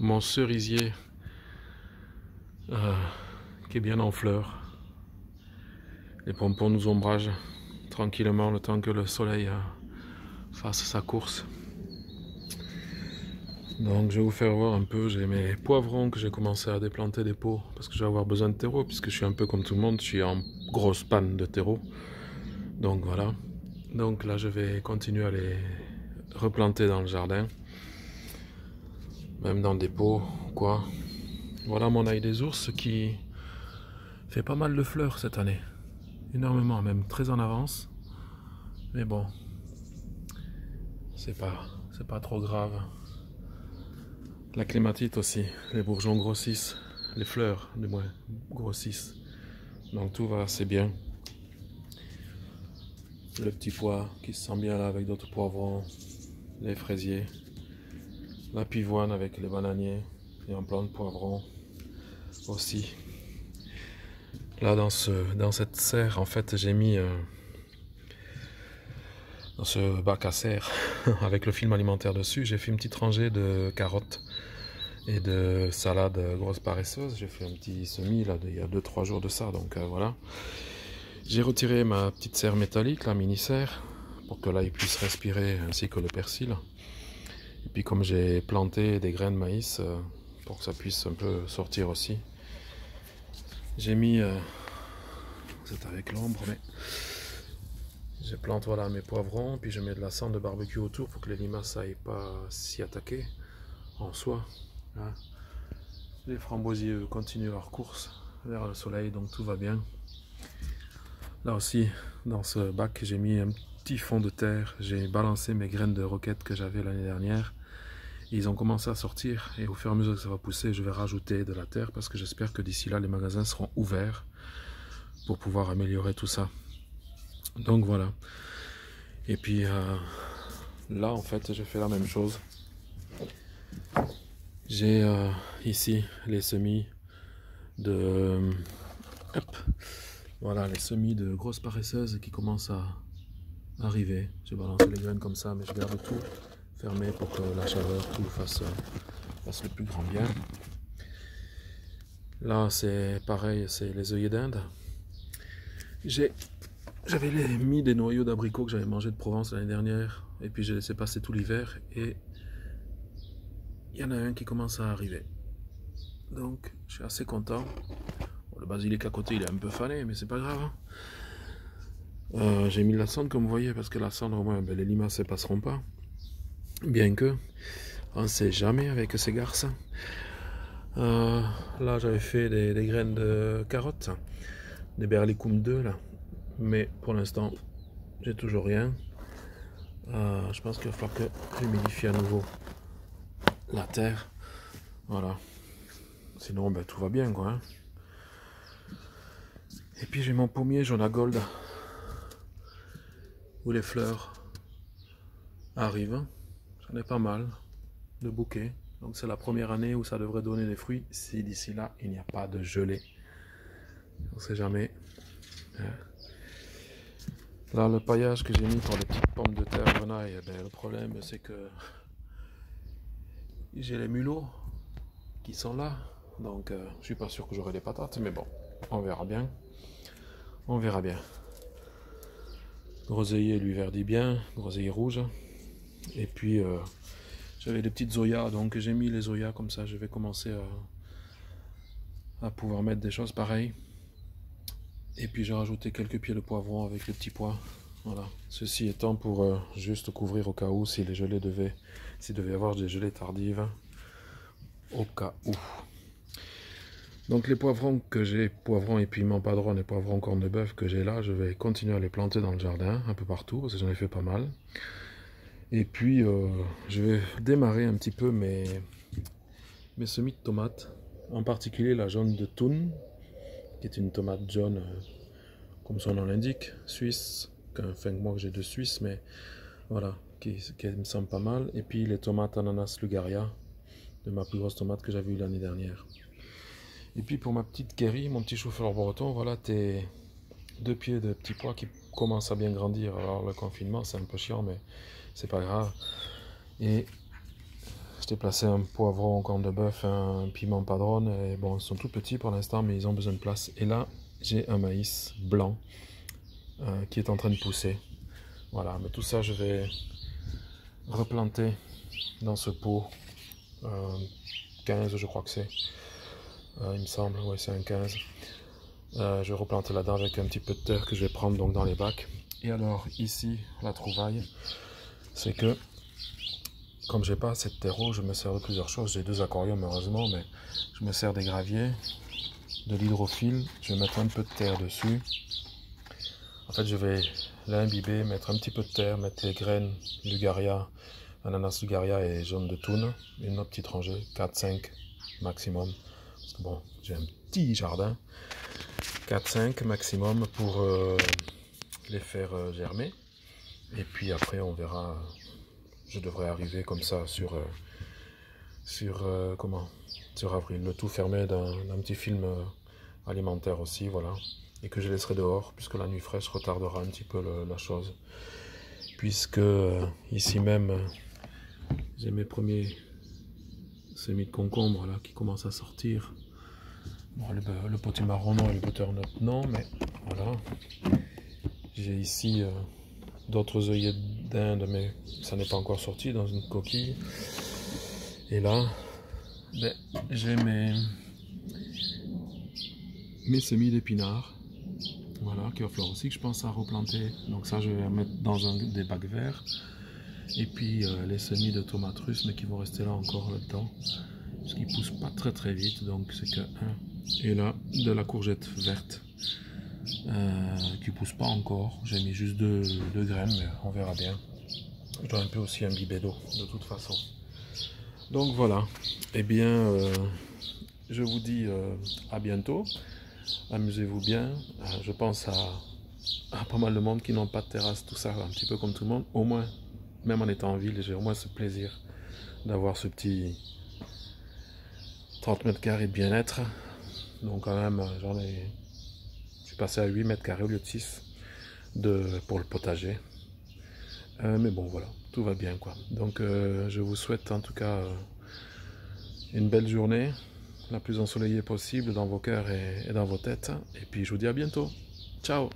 mon cerisier qui est bien en fleurs. Les pompons nous ombragent tranquillement le temps que le soleil fasse sa course. Donc je vais vous faire voir un peu, j'ai mes poivrons que j'ai commencé à déplanter des pots parce que je vais avoir besoin de terreau puisque je suis un peu comme tout le monde, je suis en grosse panne de terreau. Donc voilà, donc là je vais continuer à les replanter dans le jardin, même dans des pots quoi. Voilà mon ail des ours qui fait pas mal de fleurs cette année, énormément, même très en avance, mais bon, c'est pas trop grave. La clématite aussi, les bourgeons grossissent, les fleurs du moins grossissent, donc tout va assez bien. Le petit pois qui se sent bien là avec d'autres poivrons, les fraisiers, la pivoine avec les bananiers et un plant de poivrons aussi. Là dans cette serre en fait j'ai mis dans ce bac à serre avec le film alimentaire dessus, j'ai fait une petite rangée de carottes et de salade grosse paresseuse. J'ai fait un petit semis là il y a 2-3 jours de ça, donc voilà. J'ai retiré ma petite serre métallique, la mini serre, pour que là il puisse respirer, ainsi que le persil. Et puis comme j'ai planté des graines de maïs pour que ça puisse un peu sortir aussi, j'ai mis c'est avec l'ombre, mais je plante voilà mes poivrons, puis je mets de la cendre de barbecue autour pour que les limaces n'aillent pas s'y attaquer en soi. Hein. Les framboisiers continuent leur course vers le soleil, donc tout va bien. Là aussi, dans ce bac, j'ai mis un petit fond de terre. J'ai balancé mes graines de roquette que j'avais l'année dernière. Ils ont commencé à sortir et au fur et à mesure que ça va pousser, je vais rajouter de la terre parce que j'espère que d'ici là, les magasins seront ouverts pour pouvoir améliorer tout ça. Donc voilà. Et puis là, en fait, j'ai fait la même chose. J'ai ici les semis de... Hop. Voilà, les semis de grosses paresseuses qui commencent à arriver. J'ai balancé les graines comme ça, mais je garde tout fermé pour que la chaleur, tout fasse le plus grand bien. Là, c'est pareil, c'est les œillets d'Inde. J'avais mis des noyaux d'abricots que j'avais mangé de Provence l'année dernière, et puis j'ai laissé passer tout l'hiver, et il y en a un qui commence à arriver. Donc, je suis assez content. Bon, le basilic à côté, il est un peu fané, mais c'est pas grave. J'ai mis de la cendre, comme vous voyez, parce que la cendre, au moins, ben, les limaces ne passeront pas. Bien que, on ne sait jamais avec ces garces. Là, j'avais fait des graines de carottes, des berlicum 2, là. Mais pour l'instant, j'ai toujours rien. Je pense qu'il va falloir que j'humidifie à nouveau la terre. Voilà. Sinon, ben, tout va bien, quoi. Hein. Et puis, j'ai mon pommier jaune à gold, où les fleurs arrivent. J'en ai pas mal de bouquets. Donc, c'est la première année où ça devrait donner des fruits, si d'ici là, il n'y a pas de gelée. On ne sait jamais. Là, le paillage que j'ai mis pour les petites pommes de terre grenaille, ben, le problème, c'est que j'ai les mulots qui sont là. Donc, je suis pas sûr que j'aurai des patates, mais bon, on verra bien. On verra bien. Groseillier lui verdit bien, groseillier rouge. Et puis, j'avais des petites zoyas, donc j'ai mis les zoyas comme ça. Je vais commencer à pouvoir mettre des choses pareilles. Et puis, j'ai rajouté quelques pieds de poivron avec les petits pois. Voilà. Ceci étant pour juste couvrir au cas où, si les gelées s'il devait y avoir des gelées tardives. Au cas où. Donc les poivrons que j'ai, poivrons et piment padron et poivrons corne de bœuf que j'ai là, je vais continuer à les planter dans le jardin, un peu partout, parce que j'en ai fait pas mal. Et puis je vais démarrer un petit peu mes semis de tomates, en particulier la jaune de Thun, qui est une tomate jaune, comme son nom l'indique, suisse, enfin moi j'ai de Suisse, mais voilà, qui me semble pas mal. Et puis les tomates ananas Lugaria, de ma plus grosse tomate que j'avais eue l'année dernière. Et puis pour ma petite Kerry, mon petit chou-fleur breton, voilà tes 2 pieds de petits pois qui commencent à bien grandir. Alors le confinement c'est un peu chiant, mais c'est pas grave. Et J'ai placé un poivron au corne de bœuf, un piment padron. Et bon, ils sont tout petits pour l'instant, mais ils ont besoin de place. Et là, j'ai un maïs blanc qui est en train de pousser. Voilà, mais tout ça, je vais replanter dans ce pot. 15, je crois que c'est. Il me semble, ouais, c'est un 15. Je vais replanter là-dedans avec un petit peu de terre que je vais prendre donc dans les bacs. Et alors, ici, la trouvaille, c'est que comme j'ai pas assez de terreau, je me sers de plusieurs choses. J'ai 2 aquariums heureusement, mais je me sers des graviers, de l'hydrophile. Je vais mettre un peu de terre dessus. En fait, je vais l'imbiber, mettre un petit peu de terre, mettre les graines Lugaria, ananas Lugaria et jaune de Thun, une autre petite rangée, 4-5 maximum. Parce que bon, j'ai un petit jardin, 4-5 maximum pour les faire germer. Et puis après, on verra. Je devrais arriver comme ça sur avril. Le tout fermé d'un petit film alimentaire aussi, voilà. Et que je laisserai dehors, puisque la nuit fraîche retardera un petit peu la chose. Puisque ici même, j'ai mes premiers semis de concombre là qui commencent à sortir. Bon, le potimarron non et le butternut non, mais voilà. J'ai ici d'autres œillets d'Inde, mais ça n'est pas encore sorti dans une coquille. Et là, ben, j'ai mes semis d'épinards, voilà, qui va falloir aussi que je pense à replanter. Donc ça, je vais les mettre dans des bacs verts. Et puis les semis de tomates russes, mais qui vont rester là encore là-dedans, parce qu'ils poussent pas très vite, donc c'est que un. Et là, de la courgette verte. Qui pousse pas encore, j'ai mis juste deux graines, mais on verra bien. Je dois un peu aussi imbiber d'eau de toute façon. Donc voilà, et bien je vous dis à bientôt, amusez-vous bien. Je pense à pas mal de monde qui n'ont pas de terrasse, tout ça, un petit peu comme tout le monde, au moins, même en étant en ville, j'ai au moins ce plaisir d'avoir ce petit 30 mètres carrés de bien-être. Donc quand même, je suis passé à 8 mètres carrés au lieu de 6 pour le potager. Mais bon, voilà, tout va bien, quoi. Donc je vous souhaite en tout cas une belle journée, la plus ensoleillée possible dans vos cœurs et dans vos têtes. Et puis je vous dis à bientôt. Ciao!